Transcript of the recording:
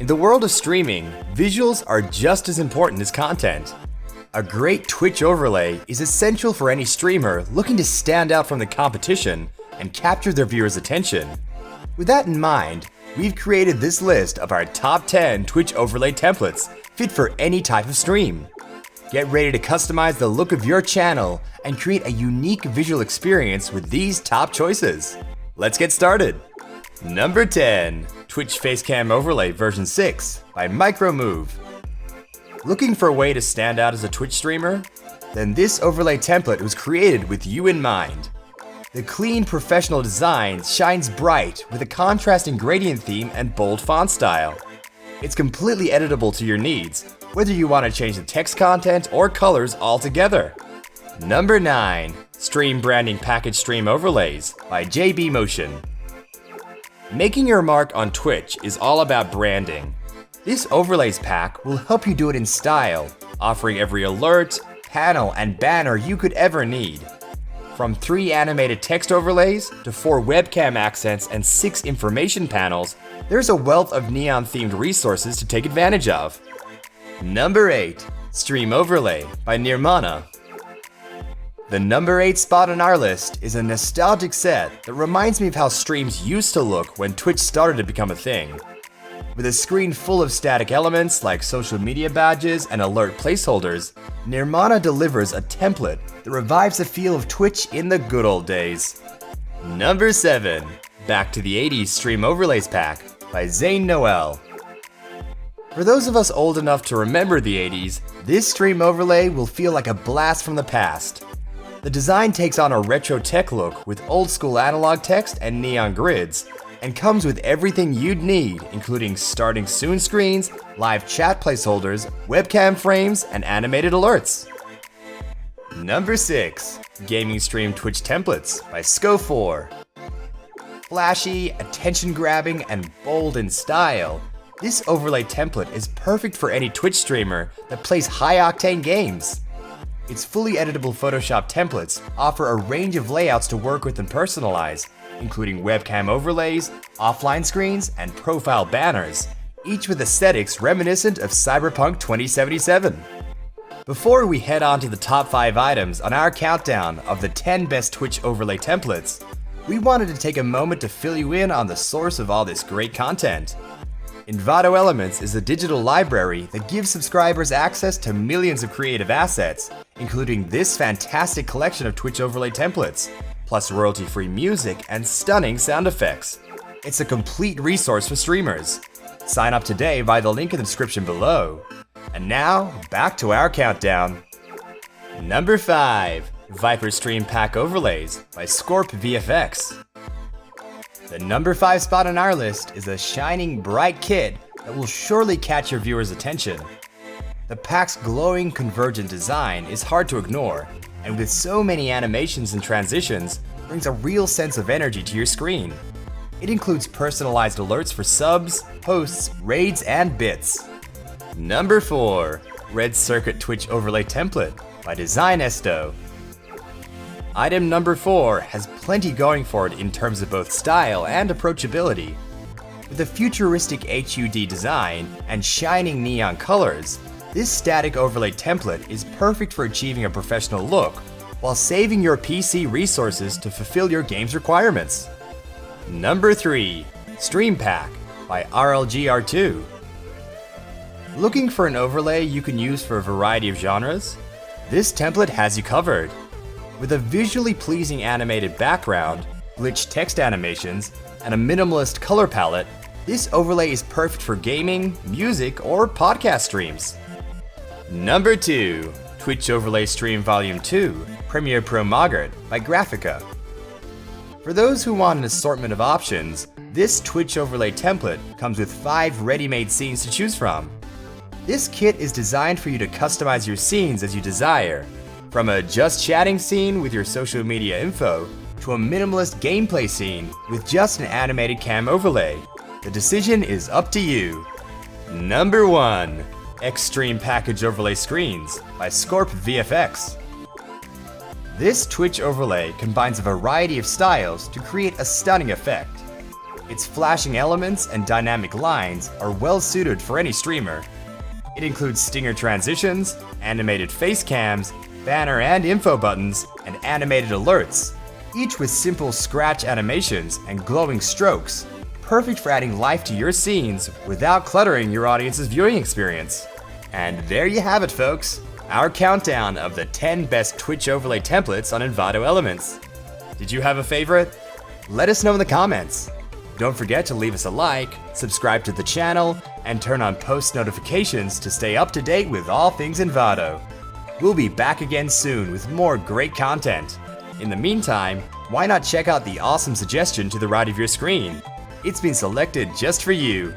In the world of streaming, visuals are just as important as content. A great Twitch overlay is essential for any streamer looking to stand out from the competition and capture their viewers' attention. With that in mind, we've created this list of our top 10 Twitch overlay templates fit for any type of stream. Get ready to customize the look of your channel and create a unique visual experience with these top choices. Let's get started. Number 10, Twitch Facecam Overlay version 6 by Micromove. Looking for a way to stand out as a Twitch streamer? Then this overlay template was created with you in mind. The clean, professional design shines bright with a contrasting gradient theme and bold font style. It's completely editable to your needs, whether you want to change the text content or colors altogether. Number 9, Stream Branding Package Stream Overlays by JB Motion. Making your mark on Twitch is all about branding. This overlays pack will help you do it in style, offering every alert, panel, and banner you could ever need. From 3 animated text overlays to 4 webcam accents and 6 information panels, there's a wealth of neon-themed resources to take advantage of. Number 8, Stream Overlay by Nirmana. The number 8 spot on our list is a nostalgic set that reminds me of how streams used to look when Twitch started to become a thing. With a screen full of static elements like social media badges and alert placeholders, Nirmana delivers a template that revives the feel of Twitch in the good old days. Number 7, Back to the 80s Stream Overlays Pack by Zane Noel. For those of us old enough to remember the 80s, this stream overlay will feel like a blast from the past. The design takes on a retro tech look with old school analog text and neon grids, and comes with everything you'd need, including starting soon screens, live chat placeholders, webcam frames, and animated alerts. Number 6, Gaming Stream Twitch Templates by Sco4. Flashy, attention-grabbing, and bold in style, this overlay template is perfect for any Twitch streamer that plays high-octane games. Its fully editable Photoshop templates offer a range of layouts to work with and personalize, including webcam overlays, offline screens, and profile banners, each with aesthetics reminiscent of Cyberpunk 2077. Before we head on to the top 5 items on our countdown of the 10 best Twitch overlay templates, we wanted to take a moment to fill you in on the source of all this great content. Envato Elements is a digital library that gives subscribers access to millions of creative assets, including this fantastic collection of Twitch overlay templates, plus royalty-free music and stunning sound effects. It's a complete resource for streamers. Sign up today via the link in the description below. And now, back to our countdown. Number 5, Viper Stream Pack Overlays by Scorp VFX. The number 5 spot on our list is a shining bright kit that will surely catch your viewers' attention. The pack's glowing convergent design is hard to ignore, and with so many animations and transitions, brings a real sense of energy to your screen. It includes personalized alerts for subs, hosts, raids, and bits. Number 4, Red Circuit Twitch Overlay Template by Design Esto. Item number 4 has plenty going for it in terms of both style and approachability. With a futuristic HUD design and shining neon colors, this static overlay template is perfect for achieving a professional look while saving your PC resources to fulfill your game's requirements. Number 3, Stream Pack by RLGR2. Looking for an overlay you can use for a variety of genres? This template has you covered. With a visually pleasing animated background, glitched text animations, and a minimalist color palette, this overlay is perfect for gaming, music, or podcast streams. Number 2, Twitch Overlay Stream Volume 2, Premiere Pro Mogart by Graphica. For those who want an assortment of options, this Twitch overlay template comes with 5 ready-made scenes to choose from. This kit is designed for you to customize your scenes as you desire, from a just chatting scene with your social media info to a minimalist gameplay scene with just an animated cam overlay. The decision is up to you. Number 1, Extreme Package Overlay Screens by Scorp VFX. This Twitch overlay combines a variety of styles to create a stunning effect. Its flashing elements and dynamic lines are well suited for any streamer. It includes stinger transitions, animated face cams, banner and info buttons, and animated alerts, each with simple scratch animations and glowing strokes, perfect for adding life to your scenes without cluttering your audience's viewing experience. And there you have it, folks, our countdown of the 10 best Twitch overlay templates on Envato Elements. Did you have a favorite? Let us know in the comments. Don't forget to leave us a like, subscribe to the channel, and turn on post notifications to stay up to date with all things Envato. We'll be back again soon with more great content. In the meantime, why not check out the awesome suggestion to the right of your screen? It's been selected just for you.